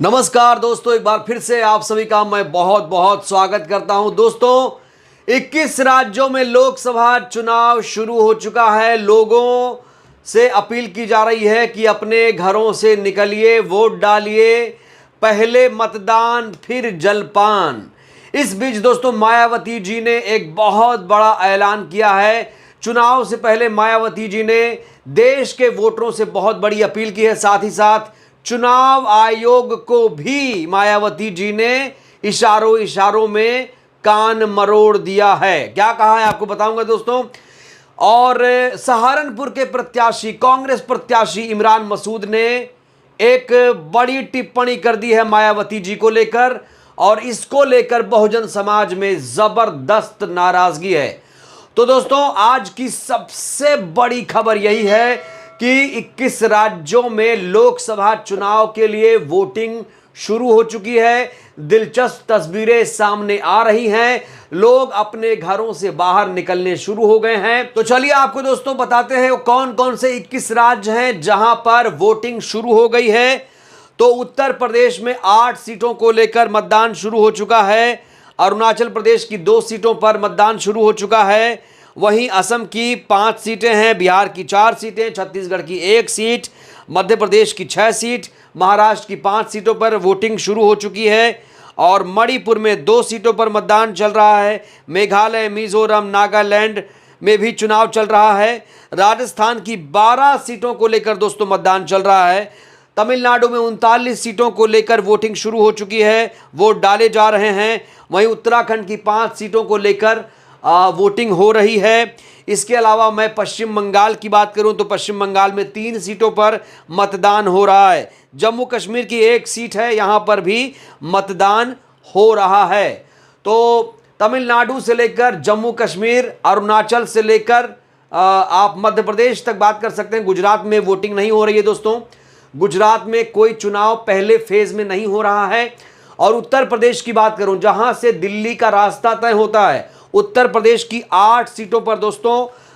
नमस्कार दोस्तों, एक बार फिर से आप सभी का मैं बहुत बहुत स्वागत करता हूं। दोस्तों 21 राज्यों में लोकसभा चुनाव शुरू हो चुका है। लोगों से अपील की जा रही है कि अपने घरों से निकलिए, वोट डालिए, पहले मतदान फिर जलपान। इस बीच दोस्तों मायावती जी ने एक बहुत बड़ा ऐलान किया है। चुनाव से पहले मायावती जी ने देश के वोटरों से बहुत बड़ी अपील की है। साथ ही साथ चुनाव आयोग को भी मायावती जी ने इशारों इशारों में कान मरोड़ दिया है। क्या कहा है आपको बताऊंगा दोस्तों। और सहारनपुर के प्रत्याशी, कांग्रेस प्रत्याशी इमरान मसूद ने एक बड़ी टिप्पणी कर दी है मायावती जी को लेकर, और इसको लेकर बहुजन समाज में जबरदस्त नाराजगी है। तो दोस्तों आज की सबसे बड़ी खबर यही है कि 21 राज्यों में लोकसभा चुनाव के लिए वोटिंग शुरू हो चुकी है। दिलचस्प तस्वीरें सामने आ रही हैं। लोग अपने घरों से बाहर निकलने शुरू हो गए हैं। तो चलिए आपको दोस्तों बताते हैं कौन कौन से 21 राज्य हैं जहां पर वोटिंग शुरू हो गई है। तो उत्तर प्रदेश में 8 सीटों को लेकर मतदान शुरू हो चुका है। अरुणाचल प्रदेश की 2 सीटों पर मतदान शुरू हो चुका है। वहीं असम की 5 सीटें हैं, बिहार की 4 सीटें, छत्तीसगढ़ की 1 सीट, मध्य प्रदेश की 6 सीट, महाराष्ट्र की 5 सीटों पर वोटिंग शुरू हो चुकी है। और मणिपुर में 2 सीटों पर मतदान चल रहा है। मेघालय, मिजोरम, नागालैंड में भी चुनाव चल रहा है। राजस्थान की 12 सीटों को लेकर दोस्तों मतदान चल रहा है। तमिलनाडु में 39 सीटों को लेकर वोटिंग शुरू हो चुकी है, वोट डाले जा रहे हैं। वहीं उत्तराखंड की 5 सीटों को लेकर वोटिंग हो रही है। इसके अलावा मैं पश्चिम बंगाल की बात करूं तो पश्चिम बंगाल में 3 सीटों पर मतदान हो रहा है। जम्मू कश्मीर की 1 सीट है, यहां पर भी मतदान हो रहा है। तो तमिलनाडु से लेकर जम्मू कश्मीर, अरुणाचल से लेकर आप मध्य प्रदेश तक बात कर सकते हैं। गुजरात में वोटिंग नहीं हो रही है दोस्तों। गुजरात में कोई चुनाव पहले फेज में नहीं हो रहा है। और उत्तर प्रदेश की बात करूं जहां से दिल्ली का रास्ता तय होता है, उत्तर प्रदेश की 8 सीटों पर दोस्तों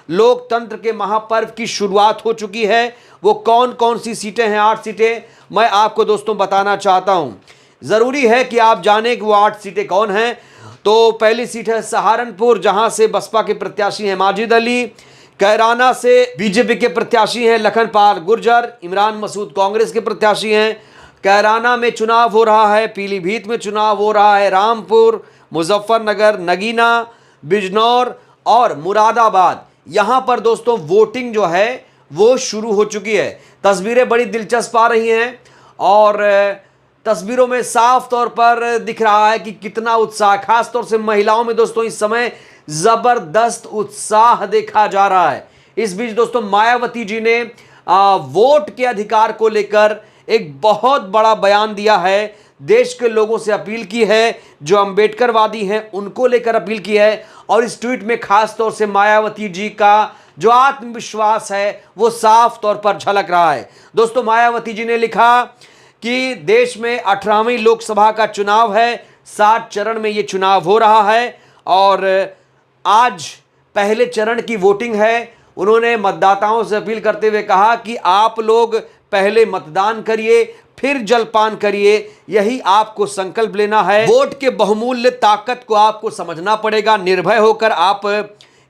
लोकतंत्र के महापर्व की शुरुआत हो चुकी है। वो कौन कौन सी सीटें हैं, 8 सीटें मैं आपको दोस्तों बताना चाहता हूं। जरूरी है कि आप जानें कि वो 8 सीटें कौन हैं। तो पहली सीट है सहारनपुर, जहां से बसपा के प्रत्याशी हैं माजिद अली। कैराना से बीजेपी के प्रत्याशी हैं लखनपाल गुर्जर। इमरान मसूद कांग्रेस के प्रत्याशी हैं। कैराना में चुनाव हो रहा है। पीलीभीत में चुनाव हो रहा है। रामपुर, मुजफ्फरनगर, नगीना, बिजनौर और मुरादाबाद, यहां पर दोस्तों वोटिंग जो है वो शुरू हो चुकी है। तस्वीरें बड़ी दिलचस्प आ रही हैं और तस्वीरों में साफ तौर पर दिख रहा है कि कितना उत्साह, खास तौर से महिलाओं में दोस्तों इस समय जबरदस्त उत्साह देखा जा रहा है। इस बीच दोस्तों मायावती जी ने वोट के अधिकार को लेकर एक बहुत बड़ा बयान दिया है। देश के लोगों से अपील की है, जो अंबेडकरवादी हैं उनको लेकर अपील की है। और इस ट्वीट में खास तौर से मायावती जी का जो आत्मविश्वास है वो साफ तौर पर झलक रहा है। दोस्तों मायावती जी ने लिखा कि देश में 18वीं लोकसभा का चुनाव है। 7 चरण में ये चुनाव हो रहा है और आज पहले चरण की वोटिंग है। उन्होंने मतदाताओं से अपील करते हुए कहा कि आप लोग पहले मतदान करिए, फिर जलपान करिए। यही आपको संकल्प लेना है। वोट के बहुमूल्य ताकत को आपको समझना पड़ेगा। निर्भय होकर आप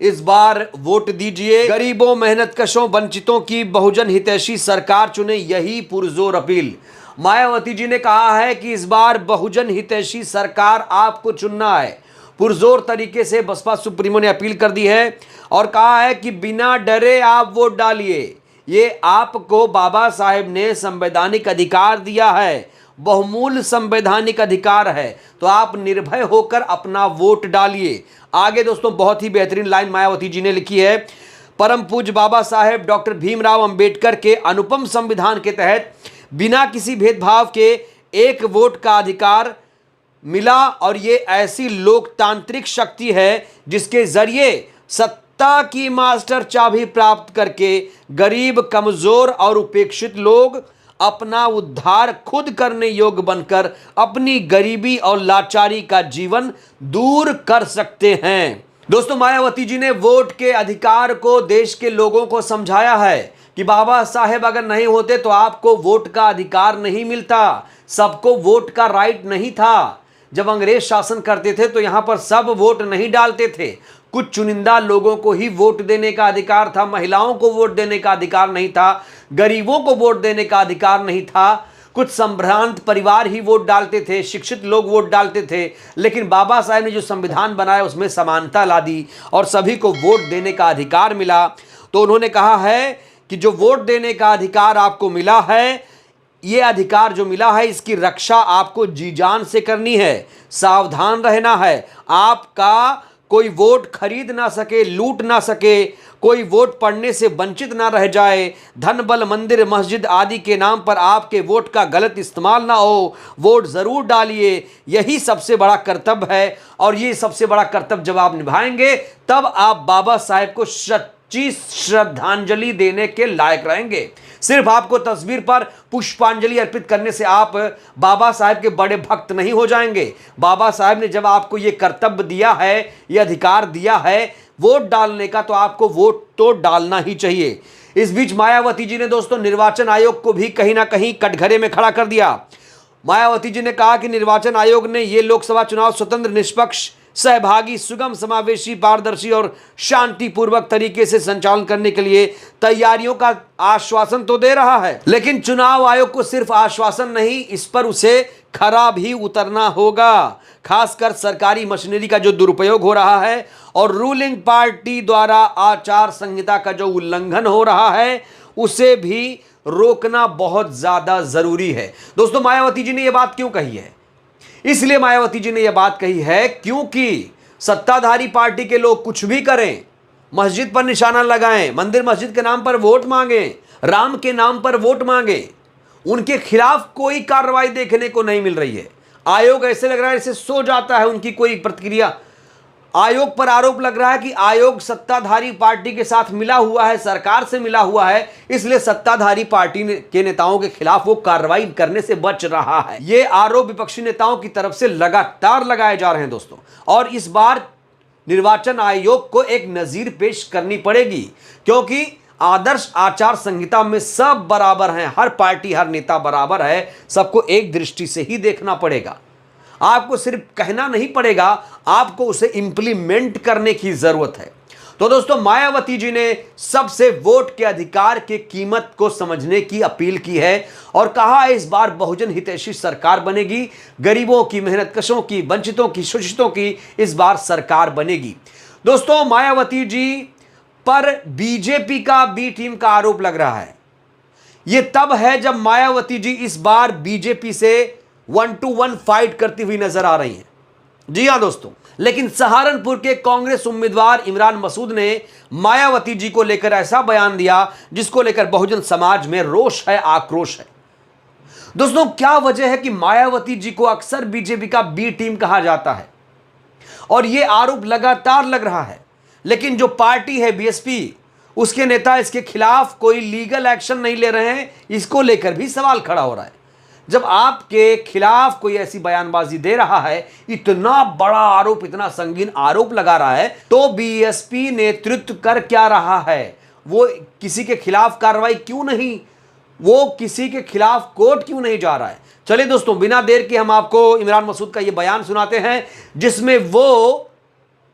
इस बार वोट दीजिए। गरीबों, मेहनतकशों, वंचितों की बहुजन हितैषी सरकार चुने, यही पुरजोर अपील। मायावती जी ने कहा है कि इस बार बहुजन हितैषी सरकार आपको चुनना है। पुरजोर तरीके से बसपा सुप्रीमो ने अपील कर दी है और कहा है कि बिना डरे आप वोट डालिए। ये आपको बाबा साहेब ने संवैधानिक अधिकार दिया है, बहुमूल्य संवैधानिक अधिकार है। तो आप निर्भय होकर अपना वोट डालिए। आगे दोस्तों बहुत ही बेहतरीन लाइन मायावती जी ने लिखी है। परम पूज्य बाबा साहेब डॉक्टर भीमराव अंबेडकर के अनुपम संविधान के तहत बिना किसी भेदभाव के एक वोट का अधिकार मिला। और ये ऐसी लोकतांत्रिक शक्ति है जिसके जरिए सत्ता की मास्टर चाबी प्राप्त करके गरीब, कमजोर और उपेक्षित लोग अपना उद्धार खुद करने योग्य बनकर अपनी गरीबी और लाचारी का जीवन दूर कर सकते हैं। दोस्तों मायावती जी ने वोट के अधिकार को देश के लोगों को समझाया है कि बाबा साहेब अगर नहीं होते तो आपको वोट का अधिकार नहीं मिलता, सबको वोट का राइट नहीं था। जब अंग्रेज शासन करते थे तो यहां पर सब वोट नहीं डालते थे, कुछ चुनिंदा लोगों को ही वोट देने का अधिकार था, महिलाओं को वोट देने का अधिकार नहीं था, गरीबों को वोट देने का अधिकार नहीं था, कुछ संभ्रांत परिवार ही वोट डालते थे, शिक्षित लोग वोट डालते थे। लेकिन बाबा साहेब ने जो संविधान बनाया उसमें समानता ला दी और सभी को वोट देने का अधिकार मिला। तो उन्होंने कहा है कि जो वोट देने का अधिकार आपको मिला है, ये अधिकार जो मिला है इसकी रक्षा आपको जी जान से करनी है, सावधान रहना है। आपका कोई वोट खरीद ना सके, लूट ना सके, कोई वोट पड़ने से वंचित ना रह जाए, धन बल मंदिर मस्जिद आदि के नाम पर आपके वोट का गलत इस्तेमाल ना हो। वोट जरूर डालिए, यही सबसे बड़ा कर्तव्य है। और ये सबसे बड़ा कर्तव्य जब आप निभाएंगे तब आप बाबा साहेब को सच्ची श्रद्धांजलि देने के लायक रहेंगे। सिर्फ आपको तस्वीर पर पुष्पांजलि अर्पित करने से आप बाबा साहेब के बड़े भक्त नहीं हो जाएंगे। बाबा साहेब ने जब आपको ये कर्तव्य दिया है, ये अधिकार दिया है वोट डालने का, तो आपको वोट तो डालना ही चाहिए। इस बीच मायावती जी ने दोस्तों निर्वाचन आयोग को भी कहीं ना कहीं कटघरे में खड़ा कर दिया। मायावती जी ने कहा कि निर्वाचन आयोग ने ये लोकसभा चुनाव स्वतंत्र, निष्पक्ष, सहभागी, सुगम, समावेशी, पारदर्शी और शांतिपूर्वक तरीके से संचालन करने के लिए तैयारियों का आश्वासन तो दे रहा है, लेकिन चुनाव आयोग को सिर्फ आश्वासन नहीं, इस पर उसे खरा भी उतरना होगा। खासकर सरकारी मशीनरी का जो दुरुपयोग हो रहा है और रूलिंग पार्टी द्वारा आचार संहिता का जो उल्लंघन हो रहा है उसे भी रोकना बहुत ज्यादा जरूरी है। दोस्तों, मायावती जी ने यह बात क्यों कही है? इसलिए मायावती जी ने यह बात कही है क्योंकि सत्ताधारी पार्टी के लोग कुछ भी करें, मस्जिद पर निशाना लगाएं, मंदिर मस्जिद के नाम पर वोट मांगें, राम के नाम पर वोट मांगें, उनके खिलाफ कोई कार्रवाई देखने को नहीं मिल रही है। आयोग ऐसे लग रहा है जैसे सो जाता है, उनकी कोई प्रतिक्रिया। आयोग पर आरोप लग रहा है कि आयोग सत्ताधारी पार्टी के साथ मिला हुआ है, सरकार से मिला हुआ है, इसलिए सत्ताधारी पार्टी के नेताओं के खिलाफ वो कार्रवाई करने से बच रहा है। ये आरोप विपक्षी नेताओं की तरफ से लगातार लगाए जा रहे हैं दोस्तों। और इस बार निर्वाचन आयोग को एक नजीर पेश करनी पड़ेगी, क्योंकि आदर्श आचार संहिता में सब बराबर हैं, हर पार्टी, हर नेता बराबर है, सबको एक दृष्टि से ही देखना पड़ेगा। आपको सिर्फ कहना नहीं पड़ेगा, आपको उसे इंप्लीमेंट करने की जरूरत है। तो दोस्तों, मायावती जी ने सबसे वोट के अधिकार की कीमत को समझने की अपील की है और कहा इस बार बहुजन हितैषी सरकार बनेगी, गरीबों की, मेहनतकशों की, वंचितों की, शोषितों की इस बार सरकार बनेगी। दोस्तों, मायावती जी पर बीजेपी का बी टीम का आरोप लग रहा है। यह तब है जब मायावती जी इस बार बीजेपी से 1-to-1 फाइट करती हुई नजर आ रही हैं। जी हां दोस्तों, लेकिन सहारनपुर के कांग्रेस उम्मीदवार इमरान मसूद ने मायावती जी को लेकर ऐसा बयान दिया जिसको लेकर बहुजन समाज में रोष है, आक्रोश है। दोस्तों, क्या वजह है कि मायावती जी को अक्सर बीजेपी का बी टीम कहा जाता है और यह आरोप लगातार लग रहा है, लेकिन जो पार्टी है बीएसपी, उसके नेता इसके खिलाफ कोई लीगल एक्शन नहीं ले रहे हैं। इसको लेकर भी सवाल खड़ा हो रहा है। जब आपके खिलाफ कोई ऐसी बयानबाजी दे रहा है, इतना बड़ा आरोप, इतना संगीन आरोप लगा रहा है, तो बीएसपी नेतृत्व कर क्या रहा है? वो किसी के खिलाफ कार्रवाई क्यों नहीं, वो किसी के खिलाफ कोर्ट क्यों नहीं जा रहा है? चलिए दोस्तों, बिना देर के हम आपको इमरान मसूद का ये बयान सुनाते हैं जिसमें वो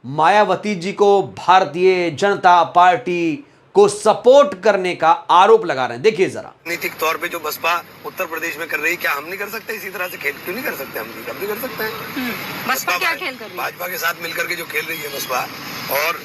मायावती जी को भारतीय जनता पार्टी को सपोर्ट करने का आरोप लगा रहे हैं। देखिए जरा। राजनीतिक तौर पे जो बसपा उत्तर प्रदेश में कर रही है, क्या हम नहीं कर सकते? इसी तरह से खेल क्यों नहीं कर सकते? हम भी कर सकते हैं। बसपा क्या खेल कर रही है? भाजपा के साथ मिलकर के जो खेल रही है बसपा, और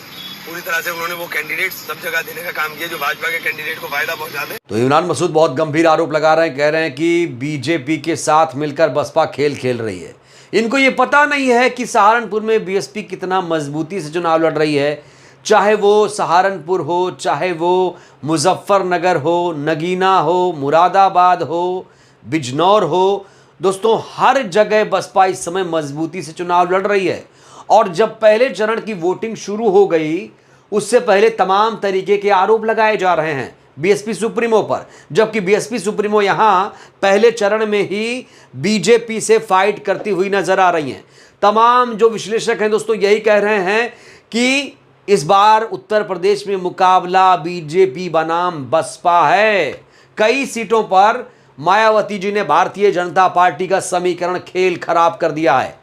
पूरी तरह से उन्होंने वो कैंडिडेट सब जगह देने का काम किया जो भाजपा के कैंडिडेट को फायदा पहुंचा दे। तो इमरान मसूद बहुत गंभीर आरोप लगा रहे हैं, कह रहे हैं कि बीजेपी के साथ मिलकर बसपा खेल खेल रही है। इनको ये पता नहीं है कि सहारनपुर में बीएसपी कितना मजबूती से चुनाव लड़ रही है, चाहे वो सहारनपुर हो, चाहे वो मुजफ्फरनगर हो, नगीना हो, मुरादाबाद हो, बिजनौर हो। दोस्तों, हर जगह बसपा इस समय मजबूती से चुनाव लड़ रही है। और जब पहले चरण की वोटिंग शुरू हो गई, उससे पहले तमाम तरीके के आरोप लगाए जा रहे हैं बीएसपी सुप्रीमो पर, जबकि बीएसपी सुप्रीमो यहां पहले चरण में ही बीजेपी से फाइट करती हुई नजर आ रही हैं। तमाम जो विश्लेषक हैं दोस्तों, यही कह रहे हैं कि इस बार उत्तर प्रदेश में मुकाबला बीजेपी बनाम बसपा है। कई सीटों पर मायावती जी ने भारतीय जनता पार्टी का समीकरण खेल खराब कर दिया है।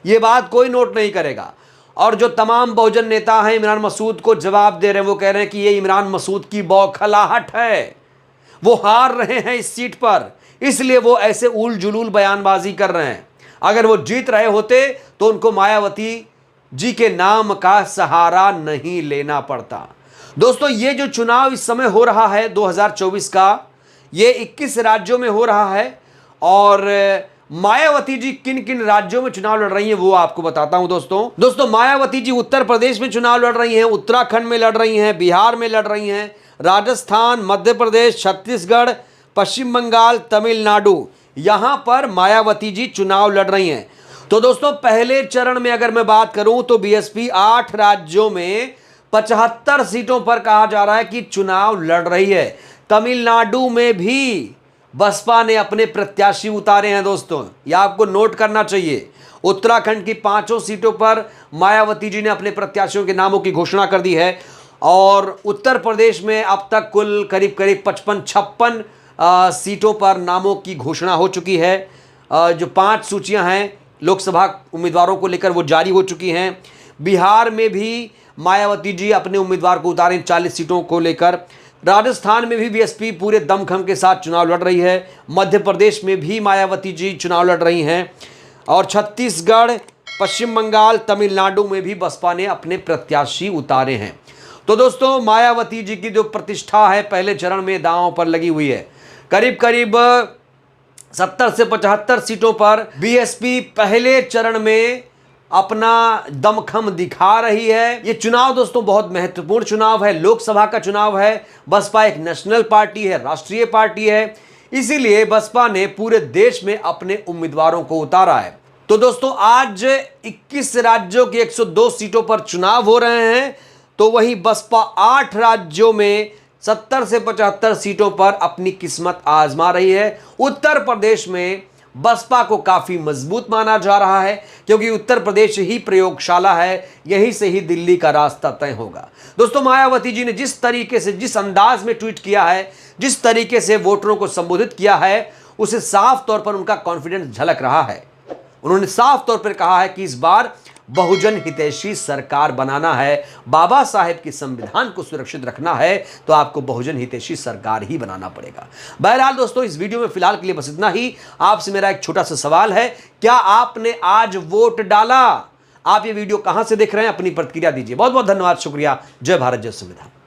यह बात कोई नोट नहीं करेगा। और जो तमाम बहुजन नेता हैं इमरान मसूद को जवाब दे रहे हैं, वो कह रहे हैं कि ये इमरान मसूद की बौखलाहट है, वो हार रहे हैं इस सीट पर, इसलिए वो ऐसे उल जुलूल बयानबाजी कर रहे हैं। अगर वो जीत रहे होते तो उनको मायावती जी के नाम का सहारा नहीं लेना पड़ता। दोस्तों, ये जो चुनाव इस समय हो रहा है 2024 का, ये 21 राज्यों में हो रहा है। और मायावती जी किन किन राज्यों में चुनाव लड़ रही हैं वो आपको बताता हूं। दोस्तों मायावती जी उत्तर प्रदेश में चुनाव लड़ रही हैं, उत्तराखंड में लड़ रही हैं, बिहार में लड़ रही हैं, राजस्थान, मध्य प्रदेश, छत्तीसगढ़, पश्चिम बंगाल, तमिलनाडु, यहां पर मायावती जी चुनाव लड़ रही हैं। तो दोस्तों, पहले चरण में अगर मैं बात करूं तो बीएसपी 8 राज्यों में 75 सीटों पर कहा जा रहा है कि चुनाव लड़ रही है। तमिलनाडु में भी बसपा ने अपने प्रत्याशी उतारे हैं। दोस्तों, यह आपको नोट करना चाहिए। उत्तराखंड की 5 सीटों पर मायावती जी ने अपने प्रत्याशियों के नामों की घोषणा कर दी है। और उत्तर प्रदेश में अब तक कुल करीब 55-56 सीटों पर नामों की घोषणा हो चुकी है। जो 5 सूचियां हैं लोकसभा उम्मीदवारों को लेकर वो जारी हो चुकी हैं। बिहार में भी मायावती जी अपने उम्मीदवार को उतारे 40 सीटों को लेकर। राजस्थान में भी बीएसपी पूरे दमखम के साथ चुनाव लड़ रही है। मध्य प्रदेश में भी मायावती जी चुनाव लड़ रही हैं। और छत्तीसगढ़, पश्चिम बंगाल, तमिलनाडु में भी बसपा ने अपने प्रत्याशी उतारे हैं। तो दोस्तों, मायावती जी की जो प्रतिष्ठा है पहले चरण में दांव पर लगी हुई है। करीब 70 से 75 सीटों पर बीएसपी पहले चरण में अपना दमखम दिखा रही है। ये चुनाव दोस्तों बहुत महत्वपूर्ण चुनाव है, लोकसभा का चुनाव है। बसपा एक नेशनल पार्टी है, राष्ट्रीय पार्टी है, इसीलिए बसपा ने पूरे देश में अपने उम्मीदवारों को उतारा है। तो दोस्तों, आज 21 राज्यों की 102 सीटों पर चुनाव हो रहे हैं। तो वही बसपा 8 राज्यों में 70 से 75 सीटों पर अपनी किस्मत आजमा रही है। उत्तर प्रदेश में बसपा को काफी मजबूत माना जा रहा है, क्योंकि उत्तर प्रदेश ही प्रयोगशाला है, यहीं से ही दिल्ली का रास्ता तय होगा। दोस्तों, मायावती जी ने जिस तरीके से, जिस अंदाज में ट्वीट किया है, जिस तरीके से वोटरों को संबोधित किया है, उसे साफ तौर पर उनका कॉन्फिडेंस झलक रहा है। उन्होंने साफ तौर पर कहा है कि इस बार बहुजन हितैषी सरकार बनाना है, बाबा साहेब के संविधान को सुरक्षित रखना है, तो आपको बहुजन हितैषी सरकार ही बनाना पड़ेगा। बहरहाल दोस्तों, इस वीडियो में फिलहाल के लिए बस इतना ही। आपसे मेरा एक छोटा सा सवाल है, क्या आपने आज वोट डाला? आप ये वीडियो कहां से देख रहे हैं, अपनी प्रतिक्रिया दीजिए। बहुत बहुत धन्यवाद, शुक्रिया। जय भारत, जय संविधान।